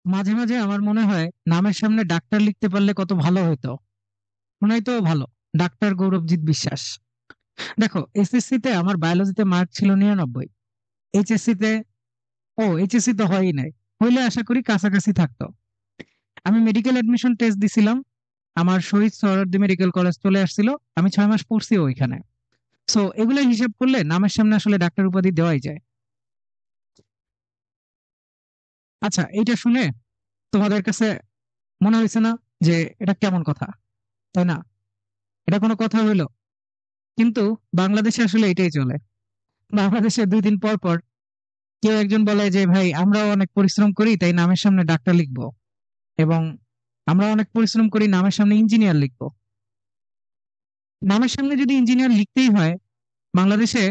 মাঝে মাঝে আমার মনে হয় নামের সামনে ডাক্তার লিখতে পারলে কত ভালো হতো। মনে হয়তো ভালো। ডাক্তার গৌরবজিৎ বিশ্বাস। দেখো, এসএসসি তে আমার বায়োলজিতে মার্ক ছিল 99। এইচএসসি তে, এইচএসসি তো হয়ই নাই। হইলে আশা করি কাছাকাছি থাকতো। আমি মেডিকেল অ্যাডমিশন টেস্ট দিছিলাম, আমার শহীদ সোহরাওয়ার্দী মেডিকেল কলেজ চলে আসছিল। আমি 6 মাস পড়ছি ওইখানে। সো এগুলো হিসাব করলে নামের সামনে আসলে ডাক্তার উপাধি দেওয়াই যায়। আচ্ছা, এইটা শুনে তোমাদের কাছে মনে হয়েছে না যে এটা কেমন কথা, তাই না? এটা কোনো কথা হইলো? কিন্তু বাংলাদেশে আসলে এটাই চলে। বাংলাদেশে 2 দিন পর পর কেউ একজন বলে যে ভাই আমরাও অনেক পরিশ্রম করি তাই নামের সামনে ডাক্তার লিখবো, এবং আমরা অনেক পরিশ্রম করি নামের সামনে ইঞ্জিনিয়ার লিখবো। নামের সামনে যদি ইঞ্জিনিয়ার লিখতেই হয়, বাংলাদেশে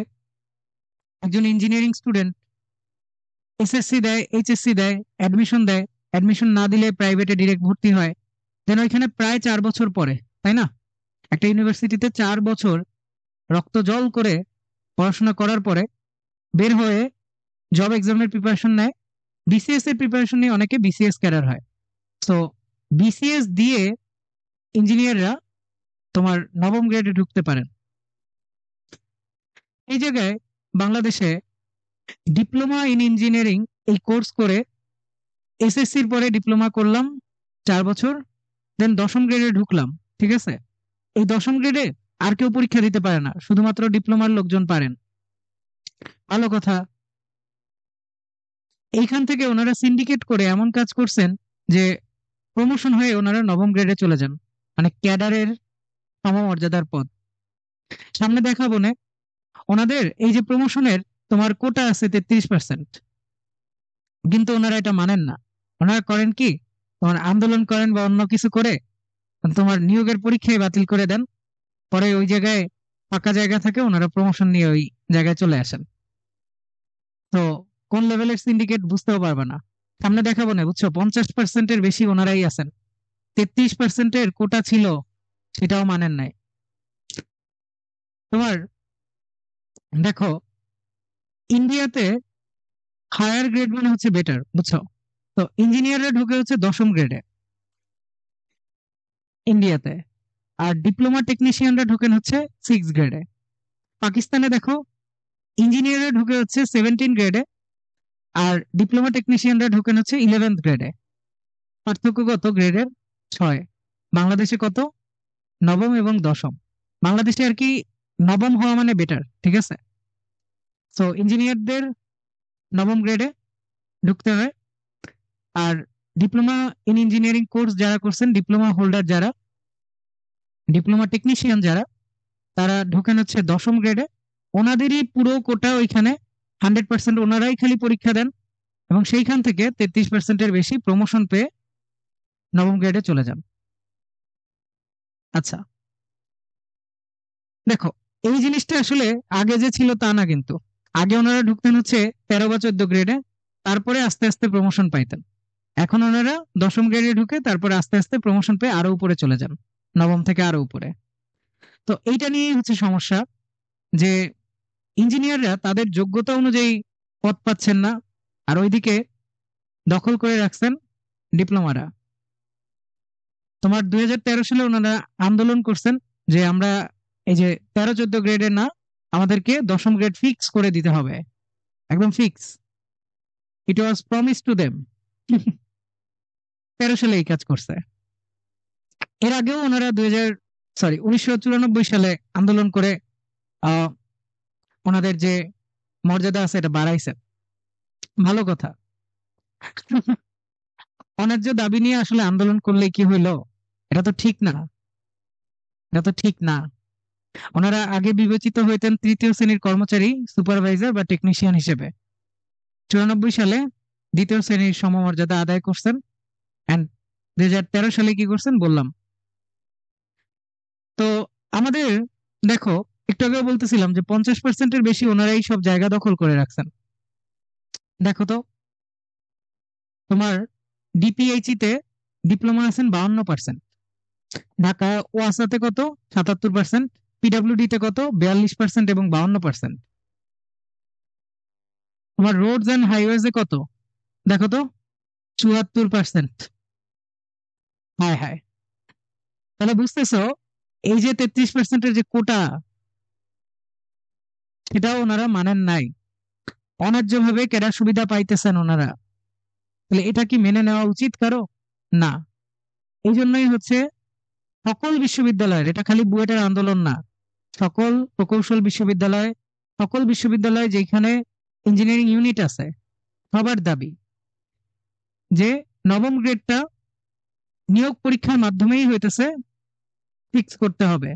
একজন ইঞ্জিনিয়ারিং স্টুডেন্ট এসএসসি দেয়, এইচএসসি দেয়, অ্যাডমিশন দেয়, অ্যাডমিশন না দিলে প্রাইভেটে ডিরেক্ট ভর্তি হয়, দেন ওইখানে প্রায় 4 বছর পরে, তাই না? একটা ইউনিভার্সিটিতে 4 বছর রক্ত জল করে পড়াশোনা করার পরে বের হয়ে জব এক্সামের প্রিপারেশন নেয়। বিসিএস এর প্রিপারেশন নিয়ে অনেকে বিসিএস ক্যাডার হয়। তো বিসিএস দিয়ে ইঞ্জিনিয়াররা তোমার নবম গ্রেডে ঢুকতে পারেন। এই জায়গায় বাংলাদেশে ডিপ্লোমা ইন ইঞ্জিনিয়ারিং এই কোর্স করে এসএসসির পরে ডিপ্লোমা করলাম 4 বছর, দেন দশম গ্রেডে ঢুকলাম। ঠিক আছে, এই দশম গ্রেডে আর কেউ পরীক্ষা দিতে পারে না, শুধুমাত্র ডিপ্লোমার লোকজন পারেন। ভালো কথা। এইখান থেকে ওনারা সিন্ডিকেট করে এমন কাজ করছেন যে প্রমোশন হয়ে ওনারা নবম গ্রেডে চলে যান, মানে ক্যাডারের সমমর্যাদার পদ। সামনে দেখাবো না, ওনাদের এই যে প্রমোশনের তোমার কোটা আছে 33%, কিন্তু ওনারা এটা মানেন না। ওনারা করেন কি, তোমার আন্দোলন করেন বা অন্য কিছু করে তোমার নিয়োগের পরীক্ষায় বাতিল করে দেন। পরে ওই জায়গায় ফাঁকা জায়গা থাকে, ওনারা প্রমোশন নিয়ে ওই জায়গায় চলে আসেন। তো কোন লেভেলের সিন্ডিকেট বুঝতেও পারবে না। সামনে দেখাবো না, বুঝছো, 50%-এর বেশি ওনারাই আছেন। 33%-এর কোটা ছিল, সেটাও মানেন নাই। তোমার দেখো, ইন্ডিয়াতে হায়ার গ্রেড মানে হচ্ছে বেটার, বুঝছো? তো ইঞ্জিনিয়াররা ঢুকে হচ্ছে দশম গ্রেডে ইন্ডিয়াতে, আর ডিপ্লোমা টেকনিশিয়ানরা ঢুকেন হচ্ছে 6 গ্রেডে। পাকিস্তানে দেখো, ইঞ্জিনিয়াররা ঢুকে হচ্ছে 17 গ্রেডে, আর ডিপ্লোমা টেকনিশিয়ানরা ঢুকেন হচ্ছে 11th গ্রেডে। পার্থক্য কত গ্রেডের? 6। বাংলাদেশে কত? নবম এবং দশম। বাংলাদেশে আর কি, নবম হওয়া মানে বেটার, ঠিক আছে? সো ইঞ্জিনিয়ারদের নবম গ্রেডে ঢুকতে হয়। আর ডিপ্লোমা ইন ইঞ্জিনিয়ারিং কোর্স যারা করছেন, ডিপ্লোমা হোল্ডার যারা, ডিপ্লোমা টেকনিশিয়ান যারা, তারা ঢোকেন হচ্ছে দশম গ্রেডে। ওনাদেরই পুরো কোটা ওইখানে, 100% ওনারাই খালি পরীক্ষা দেন, এবং সেইখান থেকে 33%-এর বেশি প্রমোশন পেয়ে নবম গ্রেডে চলে যান। আচ্ছা, দেখো, এই জিনিসটা আসলে আগে যে ছিল তা না কিন্তু। আগে ওনারা ঢুকতেন হচ্ছে 13 বা 14 গ্রেডে, তারপরে আস্তে আস্তে প্রমোশন পাইতেন। এখন ওনারা দশম গ্রেডে ঢুকে তারপরে আস্তে আস্তে প্রমোশন পেয়ে আরো উপরে চলে যান, নবম থেকে আরো উপরে। তো এইটা নিয়েই হচ্ছে সমস্যা, যে ইঞ্জিনিয়াররা তাদের যোগ্যতা অনুযায়ী পদ পাচ্ছেন না, আর ওইদিকে দখল করে রাখছেন ডিপ্লোমারা। তোমার 2013 সালে ওনারা আন্দোলন করছেন যে আমরা এই যে 13-14 গ্রেডে না, আমাদেরকে দশম গ্রেড ফিক্স করে দিতে হবে, একদম fix. It was promise to them. 13 সালে এই কাজ করছে। এর আগেও ওনারা 1994 সালে আন্দোলন করে আহ ওনাদের যে মর্যাদা আছে এটা বাড়াইছে। ভালো কথা। অন্যায্য দাবি নিয়ে আসলে আন্দোলন করলে কি হইলো? এটা তো ঠিক না, এটা তো ঠিক না। ওনারা আগে বিবেচিত হইতেন তৃতীয় শ্রেণীর কর্মচারী, সুপারভাইজার বা টেকনিশিয়ান হিসেবে। 94 সালে দ্বিতীয় শ্রেণীর সমমর্যাদা আদায় করছেন, অ্যান্ড 2013 সালে কি করছেন বললাম। তো আমাদের দেখো, একটু আগেও বলতেছিলাম যে 50%-এর বেশি ওনারাই সব জায়গা দখল করে রাখছেন। দেখো তো, তোমার ডিপিএইচই তে ডিপ্লোমা আছেন 52%, ঢাকা ওয়াসাতে কত, 77%, পিডাব্লিউডি তে কত, 42% এবং 52%। তোমার রোডস এন্ড হাইওয়েজে কত, দেখো তো, 74%। হায় হায়, তাহলে বুঝতেছো এই যে 33%-এর যে কোটা, সেটাও ওনারা মানেন নাই। অন্যায্যভাবে ক্যাডার সুবিধা পাইতেছেন ওনারা। তাহলে এটা কি মেনে নেওয়া উচিত কারো? না। এই জন্যই হচ্ছে সকল বিশ্ববিদ্যালয়ের, এটা খালি বুয়েটের আন্দোলন না, সকল প্রকৌশল বিশ্ববিদ্যালয়, সকল বিশ্ববিদ্যালয় যেখানে ইঞ্জিনিয়ারিং ইউনিট আছে, সবার দাবি যে নবম গ্রেডটা নিয়োগ পরীক্ষার মাধ্যমেই হইতেছে ফিক্স করতে হবে।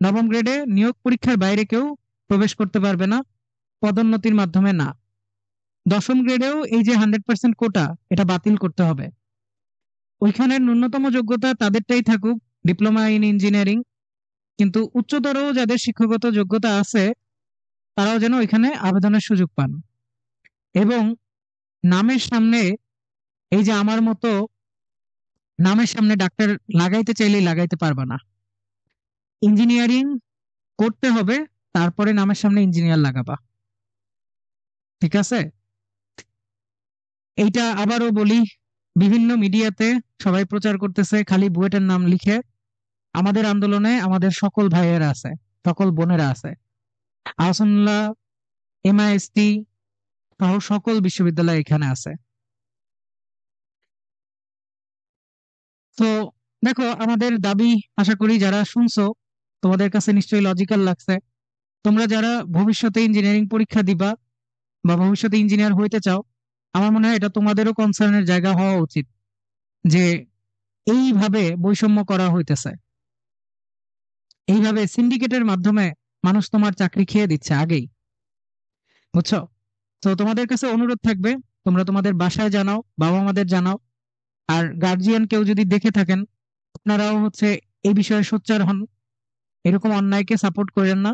নবম গ্রেডে নিয়োগ পরীক্ষার বাইরে কেউ প্রবেশ করতে পারবে না, পদোন্নতির মাধ্যমে না। দশম গ্রেডেও এই যে 100% কোটা, এটা বাতিল করতে হবে। ওইখানের ন্যূনতম যোগ্যতা তাদেরটাই থাকুক, ডিপ্লোমা ইন ইঞ্জিনিয়ারিং, কিন্তু উচ্চতর যাদের শিক্ষাগত যোগ্যতা আছে তারাও যেন ওইখানে আবেদনের সুযোগ পান। এবং নামের সামনে, এই যে আমার মতো নামের সামনে ডাক্তার লাগাইতে চাইলেই লাগাইতে পারবা না, ইঞ্জিনিয়ারিং করতে হবে, তারপরে নামের সামনে ইঞ্জিনিয়ার লাগাবা। ঠিক আছে? এইটা আবারও বলি, বিভিন্ন মিডিয়াতে সবাই প্রচার করতেছে খালি বুয়েটের নাম লিখে। আমাদের আন্দোলনে আমাদের সকল ভাইয়েরা আছে, সকল বোনেরা আছে, আহসানুল্লাহ, এমআইএসটি সহ সকল বিশ্ববিদ্যালয় এখানে আছে। তো দেখো আমাদের দাবি, আশা করি যারা শুনছো তোমাদের কাছে নিশ্চয়ই লজিক্যাল লাগছে। তোমরা যারা ভবিষ্যতে ইঞ্জিনিয়ারিং পরীক্ষা দিবা বা ভবিষ্যতে ইঞ্জিনিয়ার হইতে চাও, আমার মনে হয় এটা তোমাদেরও কনসার্নের জায়গা হওয়া উচিত যে এইভাবে বৈষম্য করা হইতেছে, এইভাবে সিন্ডিকেটের মাধ্যমে মানুষ তোমার চাকরি খেয়ে দিচ্ছে আগেই। বুঝছো? তো তোমাদের কাছে অনুরোধ থাকবে, তোমরা তোমাদের বাসায় জানাও, বাবা মাদের জানাও। আর গার্জিয়ান কেউ যদি দেখে থাকেন, আপনারাও হচ্ছে এই বিষয়ে সোচ্চার হন, এরকম অন্যায়কে সাপোর্ট করেন না।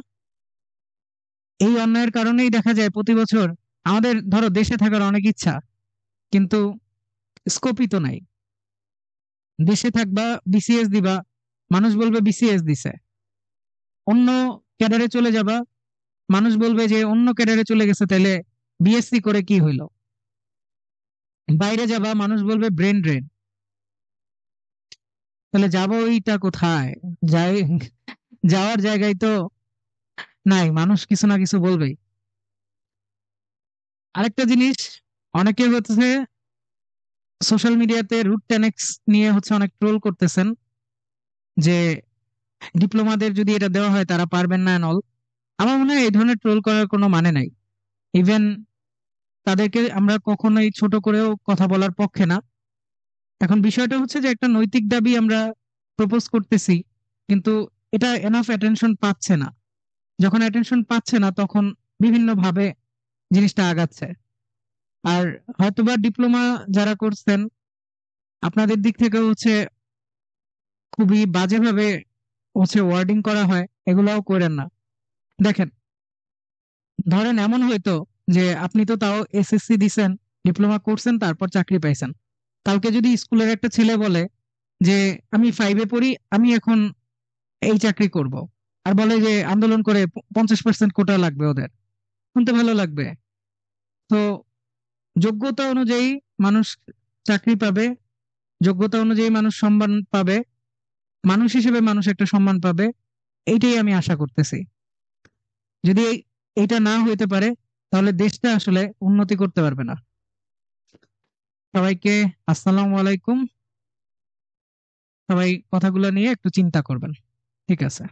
এই অন্যায়ের কারণেই দেখা যায় প্রতি বছর আমাদের, ধরো দেশে থাকার অনেক ইচ্ছা, কিন্তু স্কোপই তো নাই। দেশে থাকবা, বিসিএস দিবা, মানুষ বলবে বিসিএস দিছে। অন্য ক্যাডারে চলে যাবা, মানুষ বলবে যে অন্য ক্যাডারে চলে গেছে, তাহলে বিএসসি করে কি হইলো। বাইরে যাবা, মানুষ বলবে ব্রেন ড্রেন। তাহলে যাবো ওইটা কোথায়? যাই, যাওয়ার জায়গায় তো নাই, মানুষ কিছু না কিছু বলবেই। আরেকটা জিনিস, অনেকে হচ্ছে সোশ্যাল মিডিয়াতে রুট টেনেক্স নিয়ে হচ্ছে অনেক ট্রোল করতেছেন যে ডিপ্লোমাদের যদি এটা দেওয়া হয় তারা পারবেন না অল। আমার মনে হয় এই ধরনের ট্রোল করার কোনো মানে নাই। ইভেন তাদেরকে আমরা কখনোই ছোট করেও কথা বলার পক্ষে না। এখন বিষয়টা হচ্ছে যে একটা নৈতিক দাবি আমরা প্রপোজ করতেছি, কিন্তু এটা এনাফ অ্যাটেনশন পাচ্ছে না। যখন অ্যাটেনশন পাচ্ছে না তখন বিভিন্ন ভাবে জিনিসটা আগাচ্ছে। আর হয়তোবা ডিপ্লোমা যারা করছেন, আপনাদের দিক থেকে হচ্ছে খুবই বাজেভাবে হচ্ছে ওয়ার্ডিং করা হয়, এগুলাও করেন না। দেখেন, ধরেন এমন হয়তো যে আপনি তো তাও এসএসসি দিছেন, ডিপ্লোমা করছেন, তারপর চাকরি পাইছেন। কালকে যদি স্কুলের একটা ছেলে বলে যে আমি 5-এ পড়ি, আমি এখন এই চাকরি করব, আর বলে যে আন্দোলন করে 50% কোটা লাগবে ওদের, শুনতে ভালো লাগবে? তো যোগ্যতা অনুযায়ী মানুষ চাকরি পাবে, যোগ্যতা অনুযায়ী মানুষ সম্মান পাবে, মানুষ হিসেবে মানুষ একটা সম্মান পাবে। এইটাই আমি আশা করতেছি। যদি এইটা না হইতে পারে, তাহলে দেশটা আসলে উন্নতি করতে পারবে না। সবাইকে আসসালামু আলাইকুম। সবাই কথাগুলো নিয়ে একটু চিন্তা করবেন। ঠিক আছে।